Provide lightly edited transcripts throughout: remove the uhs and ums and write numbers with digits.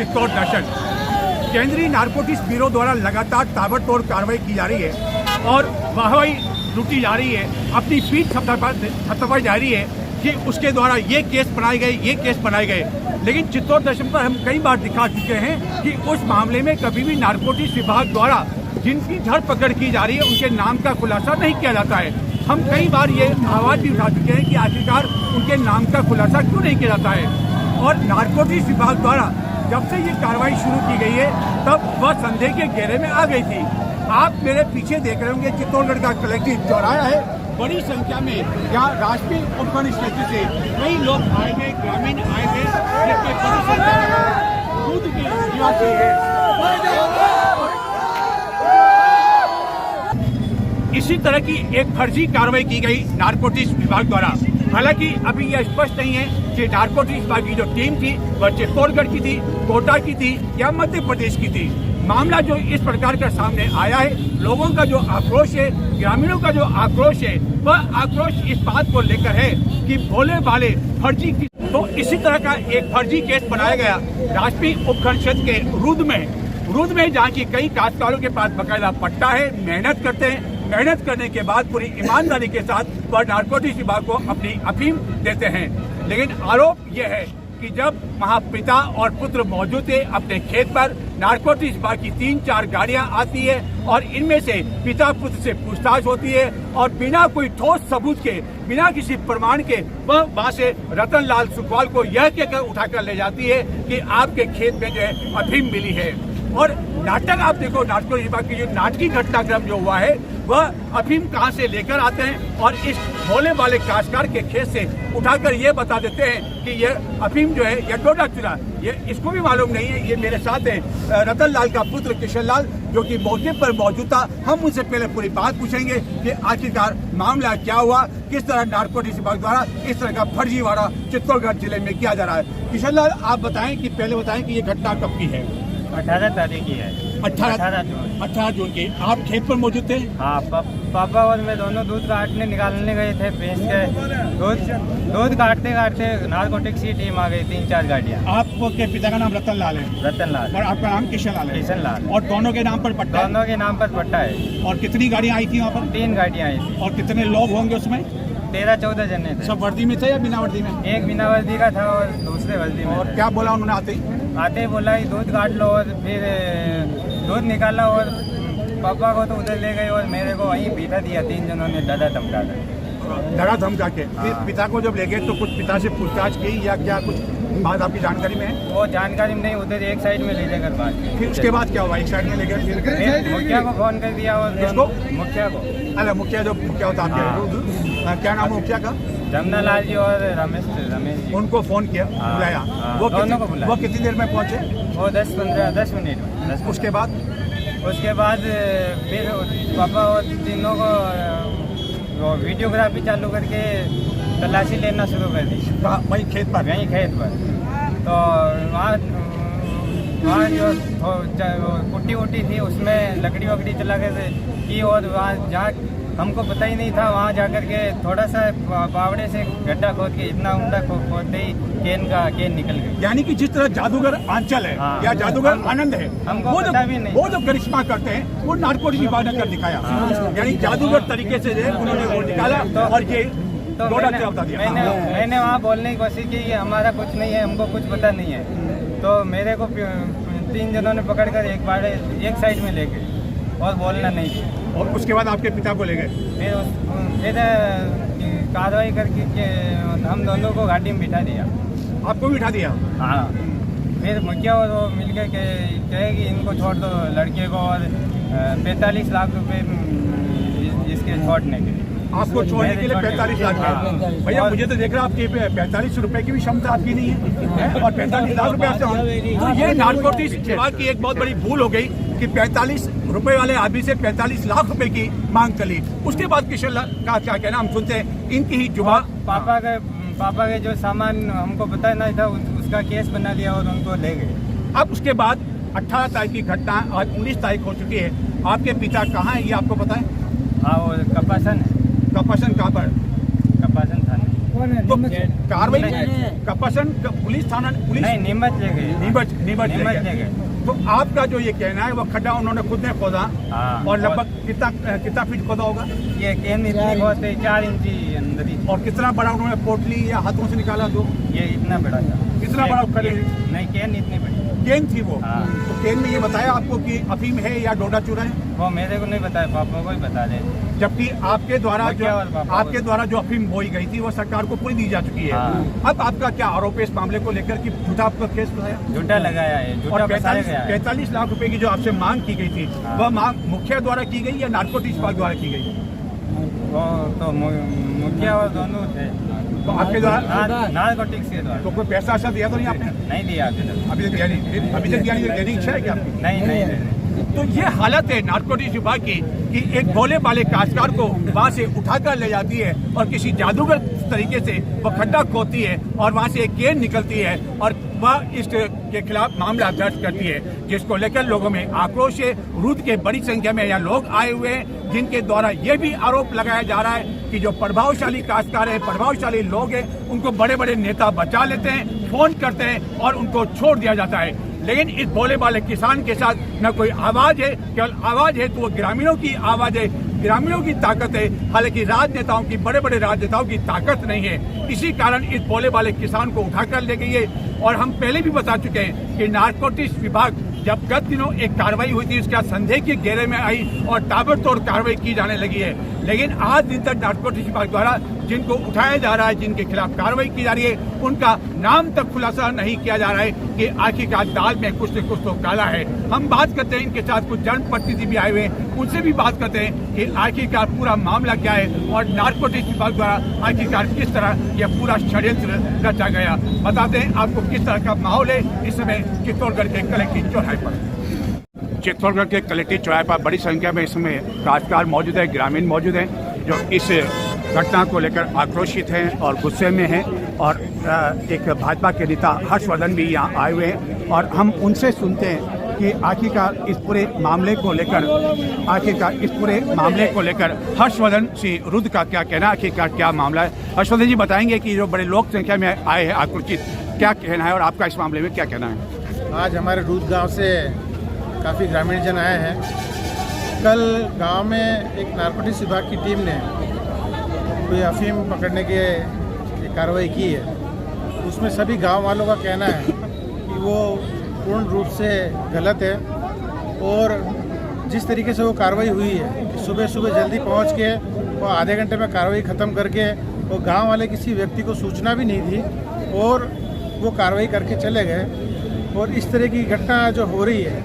चित्तौड़ दर्शन। केंद्रीय narcotics bureau द्वारा लगातार ताबड़तोड़ कार्रवाई की जा रही है और वाहवाही लूटी जा रही है, अपनी पीठ थपथपाई जा रही है कि उसके द्वारा ये केस बनाए गए, ये केस बनाए गए। लेकिन चित्तौड़ दर्शन पर हम कई बार दिखा चुके हैं कि उस मामले में कभी भी नारकोटिक्स विभाग द्वारा जिनकी धरपकड़ की जा रही है उनके नाम का खुलासा नहीं किया जाता है। हम कई बार ये आवाज भी उठा चुके हैं कि आखिरकार उनके नाम का खुलासा क्यों नहीं किया जाता है। और नारकोटिक्स विभाग द्वारा जब से ये कार्रवाई शुरू की गई है तब वह संदेह के घेरे में आ गई थी। आप मेरे पीछे देख रहे होंगे चित्तौड़गढ़ का कलेक्टिव चौराहा है। बड़ी संख्या में यहाँ राष्ट्रीय उपखंड क्षेत्र से कई लोग आए हुए, ग्रामीण आए हुए, जिसमें बड़ी संख्या में दूध के निवासी है। इसी तरह की एक फर्जी कार्रवाई की गई नारकोटिक्स विभाग द्वारा। हालांकि अभी यह स्पष्ट नहीं है कि नारकोटिक्स विभाग की जो टीम थी वह चित्तौड़गढ़ की थी, कोटा की थी या मध्य प्रदेश की थी। मामला जो इस प्रकार का सामने आया है, लोगों का जो आक्रोश है, ग्रामीणों का जो आक्रोश है, वह आक्रोश इस बात को लेकर है कि भोले भाले फर्जी की। तो इसी तरह का एक फर्जी केस बनाया गया राष्ट्रीय उपखंड क्षेत्र के रूद में जहाँ की कई काश्तकारों के पास बकायदा पट्टा है, मेहनत करते हैं। मेहनत करने के बाद पूरी ईमानदारी के साथ वह नारकोटिक्स विभाग को अपनी अफीम देते हैं। लेकिन आरोप यह है कि जब वहाँ पिता और पुत्र मौजूद थे अपने खेत पर, नारकोटिक्स विभाग की 3-4 गाड़ियां आती है और इनमें से पिता पुत्र से पूछताछ होती है और बिना कोई ठोस सबूत के, बिना किसी प्रमाण के वह वहाँ से रतन लाल सुखवाल को यह कहकर उठाकर ले जाती है कि आपके खेत में जो है अफीम मिली है। और नाटक आप देखो, नारकोटिक्स विभाग की जो नाटकीय घटनाक्रम जो हुआ है वह अफीम कहां से लेकर आते हैं और इस भोले वाले काश्तकार के खेत से उठाकर ये बता देते हैं कि ये अफीम जो है ये डोडा चुरा, ये इसको भी मालूम नहीं है। ये मेरे साथ है रतन लाल का पुत्र किशन लाल जो कि मौके पर मौजूद था। हम उनसे पहले पूरी बात पूछेंगे कि आखिरकार मामला क्या हुआ, किस तरह नारकोटिक्स विभाग द्वारा इस तरह का फर्जीवाड़ा चित्तौड़गढ़ जिले में किया जा रहा है। किशन लाल, आप बताएं कि पहले बताएं कि ये घटना कब की है? 18 तारीख की है। 18 जून की। आप खेत पर मौजूद थे? हाँ, पापा और मैं दोनों दूध काटने निकालने गए थे भैंस के। दूध काटते काटते नारकोटिक्स की टीम आ गई, 3-4 गाड़ियाँ। आपके पिता का नाम रतन लाल है? रतन लाल। और आपका नाम किशन लाल है? किशन लाल। और दोनों के नाम पर पट्टा? दोनों के नाम पर पट्टा है। और कितनी गाड़ियाँ आई थी वहाँ पर? 3 गाड़ियाँ आई थी। और कितने लोग होंगे उसमें? 13-14 जने थे। सब वर्दी में थे या बिना वर्दी में? एक बिना वर्दी का था और दूसरे वर्दी में। और क्या बोला उन्होंने आते ही बोला कि दूध काट लो और फिर दूध निकाला और पापा को तो उधर ले गए और मेरे को वहीं पीटा दिया 3 जनों ने डरा धमका के। फिर पिता को जब ले गए तो कुछ पिता से पूछताछ की या क्या कुछ बात आपकी जानकारी में है? वो जानकारी में नहीं, उधर एक साइड में ले जाकर बात की। फिर उसके बाद क्या हुआ? एक साइड में ले गए, फिर मुखिया को फोन कर दिया और मुखिया को। अरे मुखिया होता आपके, क्या नाम है मुखिया का? जमुना लाल जी और रमेश जी। उनको फोन किया, बुलाया। वो दोनों को बुलाया। वो कितनी देर में पहुंचे? वो 10 मिनट में। उसके बाद फिर पापा और तीनों को वीडियोग्राफी चालू करके तलाशी लेना शुरू कर दी। वहीं खेत पर? तो वहाँ जो पुट्टी वुट्टी थी उसमें लकड़ी वकड़ी चला के की और वहाँ जहाँ हमको पता ही नहीं था वहाँ जाकर के थोड़ा सा बावड़े से गड्ढा खोद के इतना ऊंडा खोदते ही केन निकल गई। यानी कि जिस तरह जादूगर आंचल है या जादूगर आनंद है, हमको पता भी नहीं। वो जो करिश्मा करते हैं वो नारकोटिक्स विभाग ने कर दिखाया। यानी जादूगर तरीके से उन्होंने वो निकाला और ये तो मैंने वहाँ बोलने की कोशिश की, हमारा कुछ नहीं है, हमको कुछ पता नहीं है। तो मेरे को 3 जनों ने पकड़कर एक साइड में ले गए और बोलना नहीं किया। और उसके बाद आपके पिता को ले गए? फिर कार्रवाई करके हम दोनों को गाड़ी में बिठा दिया। आपको बिठा दिया? हाँ। फिर मुखिया और वो मिलकर कहे कि इनको छोड़ दो लड़के को और 45 लाख रुपए इसके छोड़ने के लिए। आपको छोड़ने के लिए 45 लाख? भैया मुझे तो देख रहा आपकी 45 रुपए की भी क्षमता आपकी नहीं है और 45 लाख रुपए आपसे। तो ये नारकोटिक्स विभाग की एक बहुत बड़ी भूल हो गई कि 45 रुपए वाले आदमी से 45 लाख रुपए की मांग चली। उसके बाद किशन लाल का क्या कहना हम सुनते हैं, इनकी ही जुबान। पापा के जो सामान हमको पता नहीं था उसका केस बना लिया और उनको ले गए। अब उसके बाद 18 तारीख की घटना आज 19 तारीख हो चुकी है। आपके पिता कहाँ है ये आपको पता है? हाँ, वो कपासन है। कपासन कहाँ पर? कपासन थाने। तो कार्रवाई कपसन पुलिस थाना पुलिस नहीं, नीमच ले गए। नीमच ले गए। गए। तो आपका जो ये कहना है वो खड्डा उन्होंने खुद ने खोदा हाँ, और लगभग कितना फीट खोदा होगा ये केन इतनी बहुत है, 4 इंची अंदर ही। और कितना बड़ा उन्होंने पोटली या हाथों से निकाला तो ये इतना बड़ा था। कितना बड़ा करे? नहीं, केन इतनी बड़ी। केन थी वो। हाँ। तो केन में ये बताया आपको कि अफीम है या डोडा चूरा है? वो मेरे को नहीं बताया, पापा को ही बता दे। जबकि आपके द्वारा जो क्या और पापा आपके द्वारा जो अफीम बोई गई थी वो सरकार को पूरी दी जा चुकी है। हाँ। अब आपका क्या आरोप है इस मामले को लेकर कि झूठा आपका केस बताया झूठा लगाया है, झूठा और फंसाया गया है। 45 लाख रुपए की जो आपसे मांग की गई थी हाँ। वह मांग मुखिया द्वारा की गई या नारकोटिक्स विभाग द्वारा की गई? वो तो मुखिया और दोनों थे। तो आपके द्वारा नारकोटिक्स के द्वारा तो कोई पैसा ऐसा दिया तो नहीं आपने? नहीं दिया अभी तक। अभी तक दिया नहीं। अभी तक दिया नहीं, देने की इच्छा है क्या आपकी? नहीं। तो ये हालत है नारकोटिक्स विभाग की कि एक भोले भाले काश्तकार को वहाँ से उठाकर ले जाती है और किसी जादूगर तरीके से वो खड्डा खोदती है और वहाँ से एक केन निकलती है और वह इसके खिलाफ मामला दर्ज करती है, जिसको लेकर लोगों में आक्रोश है। रूद के बड़ी संख्या में यहाँ लोग आए हुए हैं जिनके द्वारा ये भी आरोप लगाया जा रहा है कि जो प्रभावशाली काश्तकार है, प्रभावशाली लोग हैं, उनको बड़े बड़े नेता बचा लेते हैं, फोन करते हैं और उनको छोड़ दिया जाता है। लेकिन इस भोले भाले किसान के साथ न कोई आवाज है, केवल आवाज है तो वो ग्रामीणों की आवाज है, ग्रामीणों की ताकत है। हालांकि राजनेताओं की, बड़े बड़े राजनेताओं की ताकत नहीं है। इसी कारण इस भोले भाले किसान को उठाकर ले गई है। और हम पहले भी बता चुके हैं कि नारकोटिक्स विभाग जब गत दिनों एक कार्रवाई हुई थी, उसका संदेह के घेरे में आई और ताबड़तोड़ कार्रवाई की जाने लगी है। लेकिन आज दिन तक नारकोटिक्स विभाग द्वारा जिनको उठाया जा रहा है, जिनके खिलाफ कार्रवाई की जा रही है, उनका नाम तक खुलासा नहीं किया जा रहा है कि आखिरकार दाल में कुछ न कुछ तो काला है। हम बात करते हैं, इनके साथ कुछ जनप्रतिनिधि भी आए हुए हैं, उनसे भी बात करते हैं कि आखिरकार पूरा मामला क्या है और नारकोटिक्स विभाग द्वारा आखिरकार किस तरह यह पूरा षड्यंत्र रचा गया। बताते हैं आपको किस तरह का माहौल है इस समय चित्तौड़गढ़ के कलेक्ट्रेट चौराहे पर। चित्तौड़गढ़ के कलेक्ट्रेट चौराहे पर बड़ी संख्या में इस समय काश्तकार मौजूद है, ग्रामीण मौजूद हैं, जो इस घटना को लेकर आक्रोशित हैं और गुस्से में हैं। और एक भाजपा के नेता हर्षवर्धन भी यहाँ आए हुए हैं और हम उनसे सुनते हैं कि आखिरकार इस पूरे मामले को लेकर हर्षवर्धन सिंह रुद्र का क्या कहना, आखिरकार क्या मामला है। हर्षवर्धन जी बताएंगे कि जो बड़े लोक संख्या में आए हैं आक्रोशित, क्या कहना है और आपका इस मामले में क्या कहना है? आज हमारे रूद गांव से काफ़ी ग्रामीण जन आए हैं। कल गांव में एक नारकोटिक्स विभाग की टीम ने कोई अफीम पकड़ने की कार्रवाई की है। उसमें सभी गांव वालों का कहना है कि वो पूर्ण रूप से गलत है और जिस तरीके से वो कार्रवाई हुई है कि सुबह सुबह जल्दी पहुंच के वो आधे घंटे में कार्रवाई ख़त्म करके वो गांव वाले किसी व्यक्ति को सूचना भी नहीं थी और वो कार्रवाई करके चले गए। और इस तरह की घटना जो हो रही है,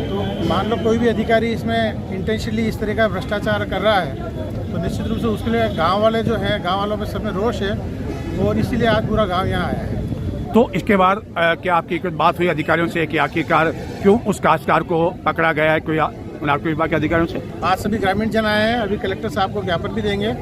तो मान लो कोई भी अधिकारी इसमें इंटेंशनली इस तरह का भ्रष्टाचार कर रहा है, तो निश्चित रूप से उसके लिए गांव वाले जो हैं, गांव वालों में सब में रोष है और इसीलिए आज पूरा गांव यहाँ आया है। तो इसके बाद क्या आपकी कुछ बात हुई अधिकारियों से कि आखिरकार क्यों उस काश्तकार को पकड़ा गया है, कोई नारकोटिक्स विभाग के अधिकारियों से? आज सभी ग्रामीण जन आए हैं, अभी कलेक्टर साहब को ज्ञापन भी देंगे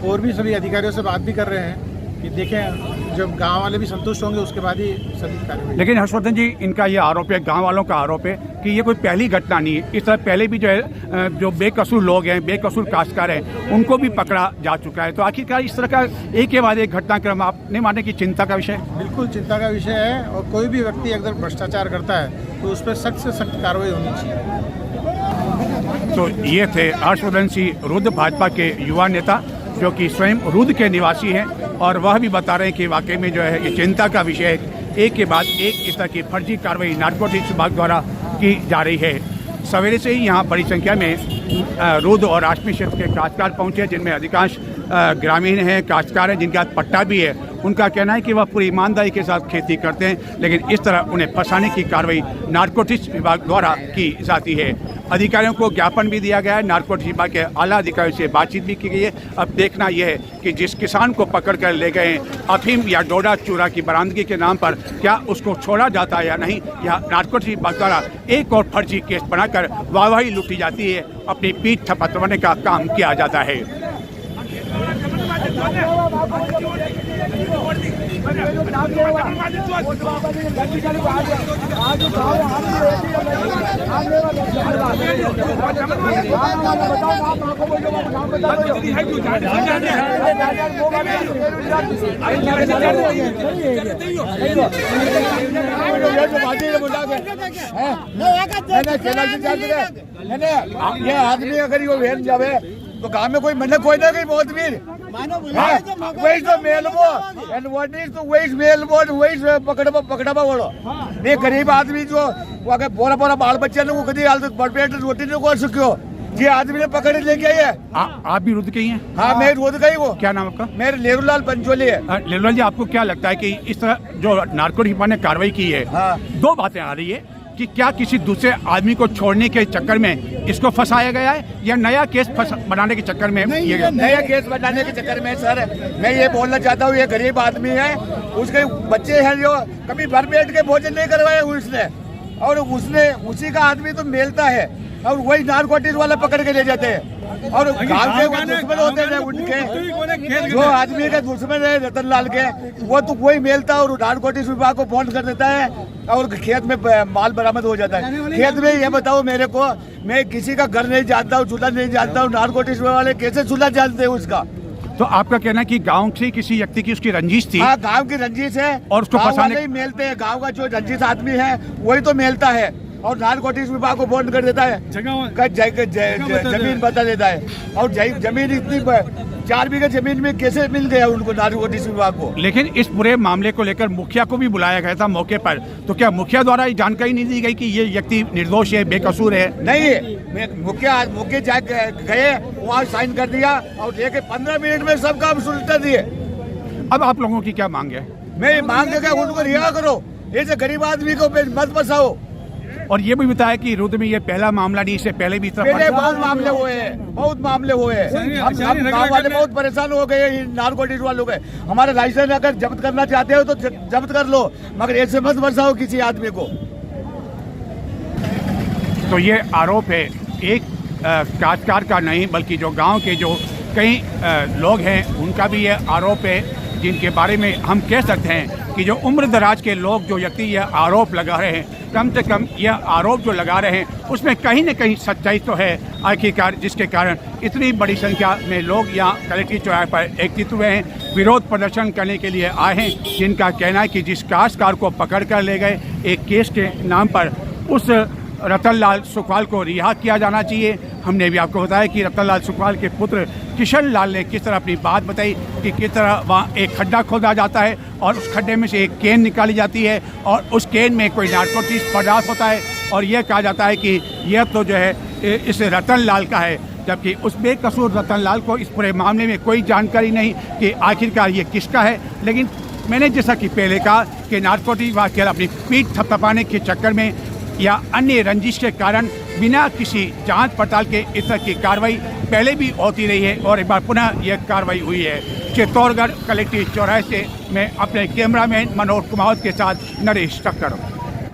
और भी सभी अधिकारियों से बात भी कर रहे हैं कि देखें जब गांव वाले भी संतुष्ट होंगे उसके बाद ही सभी कार्रवाई। लेकिन हर्षवर्धन जी, इनका ये आरोप है, गांव वालों का आरोप है कि ये कोई पहली घटना नहीं है। इस तरह पहले भी जो है जो बेकसूर लोग हैं, बेकसूर काश्तकार हैं, उनको भी पकड़ा जा चुका है। तो आखिरकार इस तरह का एक के बाद एक घटनाक्रम आप नहीं मानने की चिंता का विषय? बिल्कुल चिंता का विषय है और कोई भी व्यक्ति अगर भ्रष्टाचार करता है तो उस पर सख्त से सख्त कार्रवाई होनी चाहिए। तो ये थे हर्षवर्धन सिंह रुद्र, भाजपा के युवा नेता, जो कि स्वयं रुद्र के निवासी हैं और वह भी बता रहे हैं कि वाकई में जो है ये चिंता का विषय है। एक के बाद एक इस तरह की फर्जी कार्रवाई नारकोटिक्स विभाग द्वारा की जा रही है। सवेरे से ही यहाँ बड़ी संख्या में रुद्र और आश्मी क्षेत्र के काश्तकार पहुँचे, जिनमें अधिकांश ग्रामीण हैं, काश्तकार हैं, जिनके हाथ पट्टा भी है। उनका कहना है कि वह पूरी ईमानदारी के साथ खेती करते हैं, लेकिन इस तरह उन्हें फंसाने की कार्रवाई नारकोटिक्स विभाग द्वारा की जाती है। अधिकारियों को ज्ञापन भी दिया गया है, नारकोटिक्स विभाग के आला अधिकारियों से बातचीत भी की गई है। अब देखना यह है कि जिस किसान को पकड़ कर ले गए अफीम या डोडा चूरा की बरामदगी के नाम पर, क्या उसको छोड़ा जाता है या नहीं, या नारकोटिक्स विभाग द्वारा एक और फर्जी केस बनाकर वाहवाही लूटी जाती है, अपनी पीठ थपथपाने का काम किया जाता है। आज ये आदमी अगर ये वेल जावे तो गांव में कोई मैंने कोई ना कोई बहुत भी वही तो मेल वो एंड व्हाट इज तो वही मेल वो वही पकड़वा वालो ये गरीब आदमी जो अगर बोरा बोरा बाल बच्चे ने वो कभी हाल तक बड़पेट रोटी नहीं कर सको ये आदमी ने पकड़ लेके आई है। आप भी रुद गई हैं? हाँ मैं रोद गई। वो क्या नाम आपका? मेरे लेरूलाल पंचोली है। लेरूलाल जी, आपको क्या लगता है कि इस तरह जो नारकोटिक विभाग ने कार्रवाई की है, हाँ। दो बातें आ रही है कि क्या किसी दूसरे आदमी को छोड़ने के चक्कर में इसको फंसाया गया है या नया केस बनाने के चक्कर में ये नया केस बनाने के चक्कर में सर मैं ये बोलना चाहता हूँ, ये गरीब आदमी है, उसके बच्चे हैं जो कभी भर पेट के भोजन नहीं करवाए उसने, और उसने उसी का आदमी तो मेलता है और वही नारकोटिक्स वाला पकड़ के ले जाते हैं। और गांव के दुश्मन होते हैं उनके, जो आदमी के दुश्मन है रतन लाल के, वो तो वही मेलता है और नारकोटिक्स विभाग को फोन कर देता है और खेत में माल बरामद हो जाता है। खेत में ये बताओ मेरे को, मैं किसी का घर नहीं जानता हूँ, चूल्हा नहीं जानता हूँ, नारकोटिक्स वाले कैसे चूल्हा जानते हैं उसका? तो आपका कहना है कि गांव से किसी व्यक्ति की उसकी रंजिश थी? हाँ, गांव की रंजिश है और उसको फंसाने ही मेलते हैं। गांव का जो रंजिश आदमी है वही तो मेलता है और नारकोटिक्स विभाग को फोन कर देता है, जमीन बता देता है। और जमीन इतनी 4 बीघे जमीन में कैसे मिल गया उनको नारकोटिक्स विभाग को? लेकिन इस पूरे मामले को लेकर मुखिया को भी बुलाया गया था मौके पर, तो क्या मुखिया द्वारा ये जानकारी नहीं दी गई कि ये व्यक्ति निर्दोष है, बेकसूर है? नहीं, मुखिया गए वहाँ साइन कर दिया और लेके 15 मिनट में सब काम सुलझा दिए। अब आप लोगों की क्या मांग है? मैं मांग है उनको रिहा करो, ऐसे गरीब आदमी को मत फंसाओ। और ये भी बताया कि रुद में ये पहला मामला नहीं, इससे पहले भी बहुत मामले हुए हैं, बहुत मामले हुए हैं। हम गाँव वाले बहुत परेशान हो गए नारकोटिक्स वालों के। हमारे लाइसेंस अगर जब्त करना चाहते हो तो जब्त कर लो, मगर ऐसे मत फंसाओ किसी आदमी को। तो ये आरोप है एक काश्तकार का नहीं, बल्कि जो गांव के जो कई लोग हैं उनका भी ये आरोप है, जिनके बारे में हम कह सकते हैं कि जो उम्र दराज के लोग जो व्यक्ति यह आरोप लगा रहे हैं, कम से कम यह आरोप जो लगा रहे हैं उसमें कहीं न कहीं सच्चाई तो है आखिरकार, जिसके कारण इतनी बड़ी संख्या में लोग यहाँ कलेक्ट्रेट चौराहे पर एकत्रित हुए हैं, विरोध प्रदर्शन करने के लिए आए हैं, जिनका कहना है कि जिस काश्तकार को पकड़ कर ले गए एक केस के नाम पर, उस रतनलाल सुखवाल को रिहा किया जाना चाहिए। हमने भी आपको बताया कि रतनलाल सुखवाल के पुत्र किशन लाल ने किस तरह अपनी बात बताई कि किस तरह वहाँ एक खड्डा खोदा जाता है और उस खड्डे में से एक केन निकाली जाती है और उस केन में कोई नारकोटिक्स पदार्थ होता है और यह कहा जाता है कि यह तो जो है इस रतनलाल का है, जबकि उस बेकसूर रतनलाल को इस पूरे मामले में कोई जानकारी नहीं कि आखिरकार ये किसका है। लेकिन मैंने जैसा कि पहले कहा कि नारकोटिक्स विभाग अपनी पीठ थपथपाने के चक्कर में या अन्य रंजिश के कारण बिना किसी जांच पड़ताल के इस तरह की कार्रवाई पहले भी होती रही है और एक बार पुनः यह कार्रवाई हुई है। चित्तौड़गढ़ कलेक्ट्रेट चौराहे से मैं अपने कैमरामैन मनोज कुमार के साथ नरेश टक्कर।